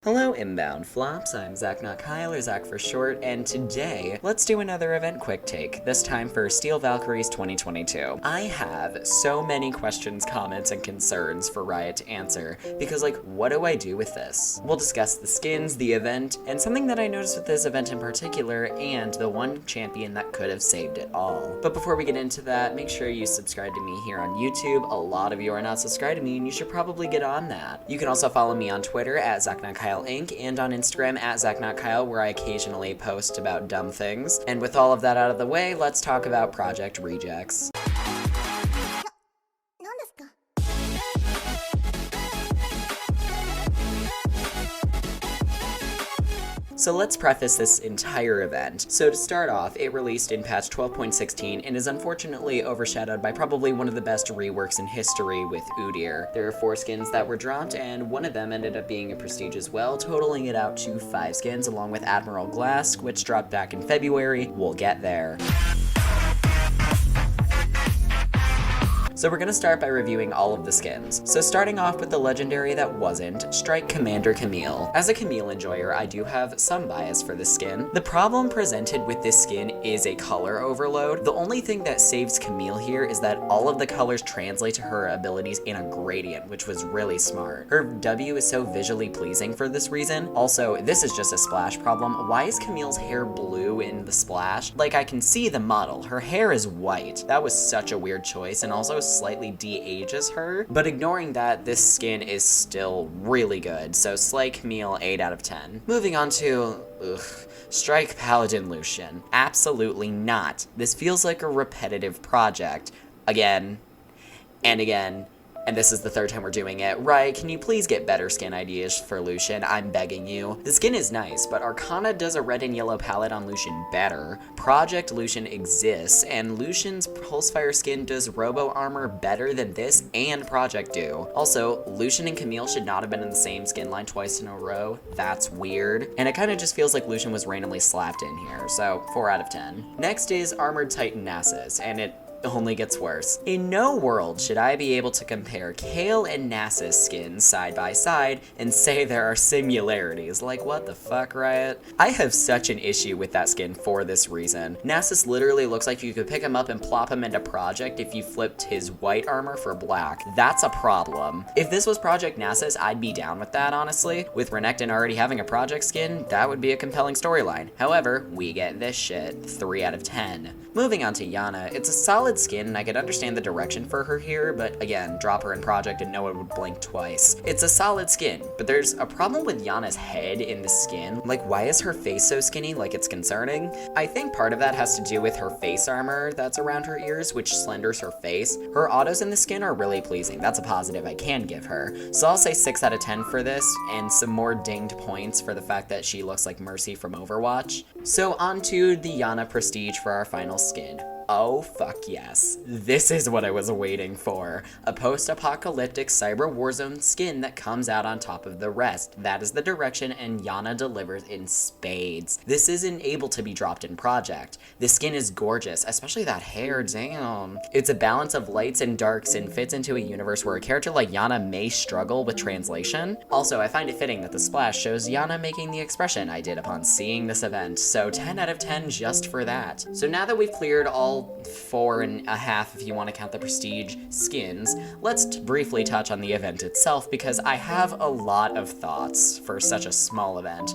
Hello, Inbound Flops. I'm Zach, not Kyle, or Zach for short, and today, let's do another event quick take, this time for Steel Valkyries 2022. I have so many questions, comments, and concerns for Riot to answer, because, what do I do with this? We'll discuss the skins, the event, and something that I noticed with this event in particular, and the one champion that could have saved it all. But before we get into that, make sure you subscribe to me here on YouTube. A lot of you are not subscribed to me, and you should probably get on that. You can also follow me on Twitter at ZachNotKyle Inc. and on Instagram at ZachNotKyle, where I occasionally post about dumb things. And with all of that out of the way, let's talk about Project Rejects. So let's preface this entire event. So to start off, it released in patch 12.16 and is unfortunately overshadowed by probably one of the best reworks in history with Udyr. There are 4 skins that were dropped, and one of them ended up being a prestige as well, totaling it out to 5 skins along with Admiral Glass, which dropped back in February. We'll get there. So we're gonna start by reviewing all of the skins. So starting off with the legendary that wasn't, Strike Commander Camille. As a Camille enjoyer, I do have some bias for this skin. The problem presented with this skin is a color overload. The only thing that saves Camille here is that all of the colors translate to her abilities in a gradient, which was really smart. Her W is so visually pleasing for this reason. Also, this is just a splash problem. Why is Camille's hair blue in the splash? I can see the model. Her hair is white. That was such a weird choice, and also slightly de-ages her, but ignoring that, this skin is still really good, so slay Camille 8 out of 10. Moving on to, Strike Paladin Lucian. Absolutely not. This feels like a repetitive project. Again, and again, and this is the 3rd time we're doing it. Riot, can you please get better skin ideas for Lucian? I'm begging you. The skin is nice, but Arcana does a red and yellow palette on Lucian better. Project Lucian exists, and Lucian's Pulsefire skin does Robo Armor better than this and Project do. Also, Lucian and Camille should not have been in the same skin line twice in a row. That's weird. And it kind of just feels like Lucian was randomly slapped in here, so 4 out of 10. Next is Armored Titan Nasus, and it only gets worse. In no world should I be able to compare Kayle and Nasus skins side by side and say there are similarities. What the fuck, Riot? I have such an issue with that skin for this reason. Nasus literally looks like you could pick him up and plop him into Project if you flipped his white armor for black. That's a problem. If this was Project Nasus, I'd be down with that, honestly. With Renekton already having a Project skin, that would be a compelling storyline. However, we get this shit. 3 out of 10. Moving on to Yana, it's a solid skin, and I could understand the direction for her here, but again, drop her in Project and no one would blink twice. It's a solid skin, but there's a problem with Yana's head in the skin. Why is her face so skinny? It's concerning. I think part of that has to do with her face armor that's around her ears, which slenders her face. Her autos in the skin are really pleasing. That's a positive I can give her. So I'll say 6 out of 10 for this, and some more dinged points for the fact that she looks like Mercy from Overwatch. So on to the Yana Prestige for our final skin. Oh fuck yes. This is what I was waiting for. A post-apocalyptic cyber warzone skin that comes out on top of the rest. That is the direction, and Yana delivers in spades. This isn't able to be dropped in Project. This skin is gorgeous, especially that hair, damn. It's a balance of lights and darks and fits into a universe where a character like Yana may struggle with translation. Also, I find it fitting that the splash shows Yana making the expression I did upon seeing this event, so 10 out of 10 just for that. So now that we've cleared all 4.5 if you want to count the prestige skins, let's briefly touch on the event itself because I have a lot of thoughts for such a small event.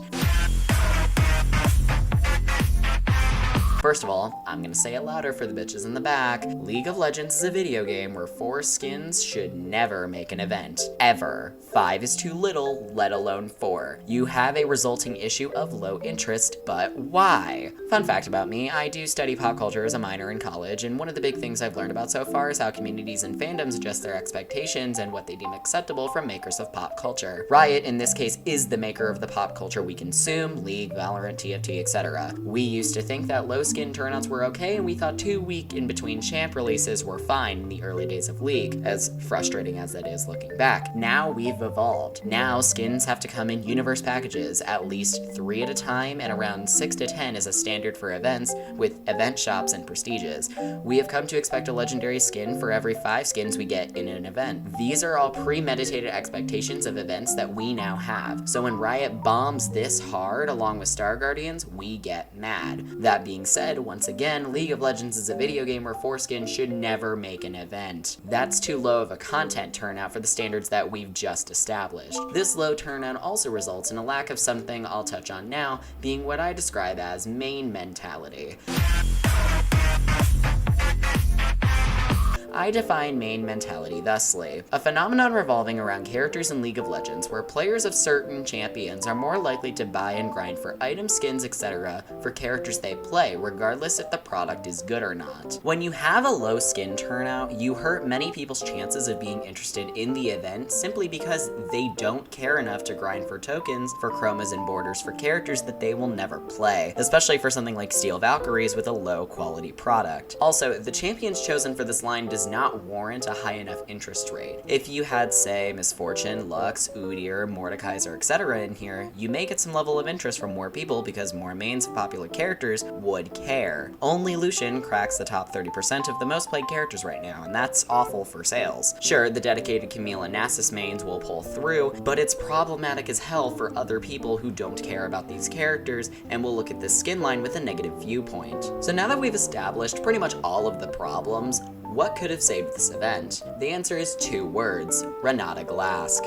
First of all, I'm gonna say it louder for the bitches in the back. League of Legends is a video game where 4 skins should never make an event. Ever. 5 is too little, let alone 4. You have a resulting issue of low interest, but why? Fun fact about me, I do study pop culture as a minor in college, and one of the big things I've learned about so far is how communities and fandoms adjust their expectations and what they deem acceptable from makers of pop culture. Riot, in this case, is the maker of the pop culture we consume, League, Valorant, TFT, etc. We used to think that low skin turnouts were okay, and we thought 2 week in between champ releases were fine in the early days of League, as frustrating as that is looking back. Now we've evolved. Now skins have to come in universe packages, at least 3 at a time, and around 6 to 10 is a standard for events, with event shops and prestiges. We have come to expect a legendary skin for every 5 skins we get in an event. These are all premeditated expectations of events that we now have. So when Riot bombs this hard along with Star Guardians, we get mad. That being said, once again, League of Legends is a video game where 4 skins should never make an event. That's too low of a content turnout for the standards that we've just established. This low turnout also results in a lack of something I'll touch on now, being what I describe as main mentality. I define main mentality thusly: a phenomenon revolving around characters in League of Legends where players of certain champions are more likely to buy and grind for items, skins, etc. for characters they play, regardless if the product is good or not. When you have a low skin turnout, you hurt many people's chances of being interested in the event simply because they don't care enough to grind for tokens, for chromas and borders for characters that they will never play, especially for something like Steel Valkyries with a low quality product. Also, the champions chosen for this line does not warrant a high enough interest rate. If you had, say, Misfortune, Lux, Udyr, Mordekaiser, etc. in here, you may get some level of interest from more people because more mains of popular characters would care. Only Lucian cracks the top 30% of the most played characters right now, and that's awful for sales. Sure, the dedicated Camille and Nasus mains will pull through, but it's problematic as hell for other people who don't care about these characters and will look at this skin line with a negative viewpoint. So now that we've established pretty much all of the problems, what could have saved this event? The answer is 2 words: Renata Glask.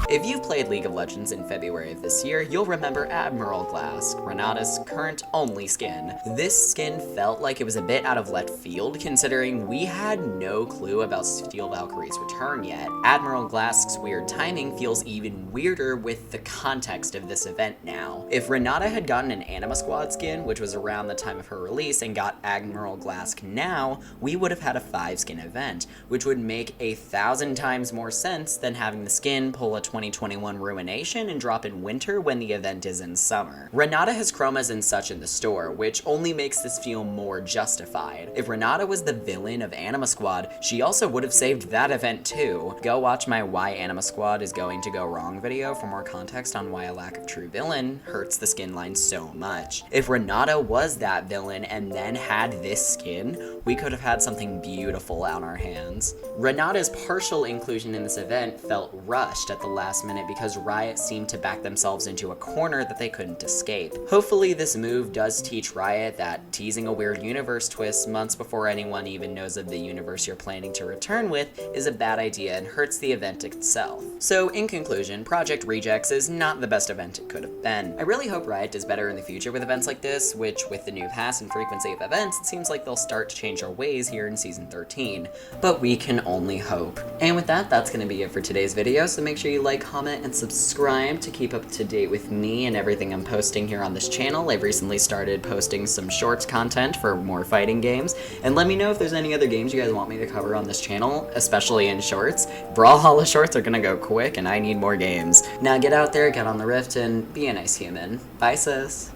If you've played League of Legends in February of this year, you'll remember Admiral Glask, Renata's current only skin. This skin felt like it was a bit out of left field, considering we had no clue about Steel Valkyrie's return yet. Admiral Glask's weird timing feels even weirder with the context of this event now. If Renata had gotten an Anima Squad skin, which was around the time of her release, and got Admiral Glask now, we would have had a 5 skin event, which would make 1,000 times more sense than having the skin pull a 2021 Ruination and drop in winter when the event is in summer. Renata has chromas and such in the store, which only makes this feel more justified. If Renata was the villain of Anima Squad, she also would have saved that event too. Go watch my Why Anima Squad is Going to Go Wrong video for more context on why a lack of true villain hurts the skin line so much. If Renata was that villain and then had this skin, we could have had something beautiful on our hands. Renata's partial inclusion in this event felt rushed at the last minute because Riot seemed to back themselves into a corner that they couldn't escape. Hopefully this move does teach Riot that teasing a weird universe twist months before anyone even knows of the universe you're planning to return with is a bad idea and hurts the event itself. So in conclusion, Project Rejects is not the best event it could have been. I really hope Riot does better in the future with events like this, which with the new pass and frequency of events, it seems like they'll start to change our ways here in Season 13. But we can only hope. And with that, that's going to be it for today's video, so make sure you like, comment, and subscribe to keep up to date with me and everything I'm posting here on this channel. I've recently started posting some shorts content for more fighting games, and let me know if there's any other games you guys want me to cover on this channel, especially in shorts. Brawlhalla shorts are gonna go quick, and I need more games. Now get out there, get on the Rift, and be a nice human. Bye, sis.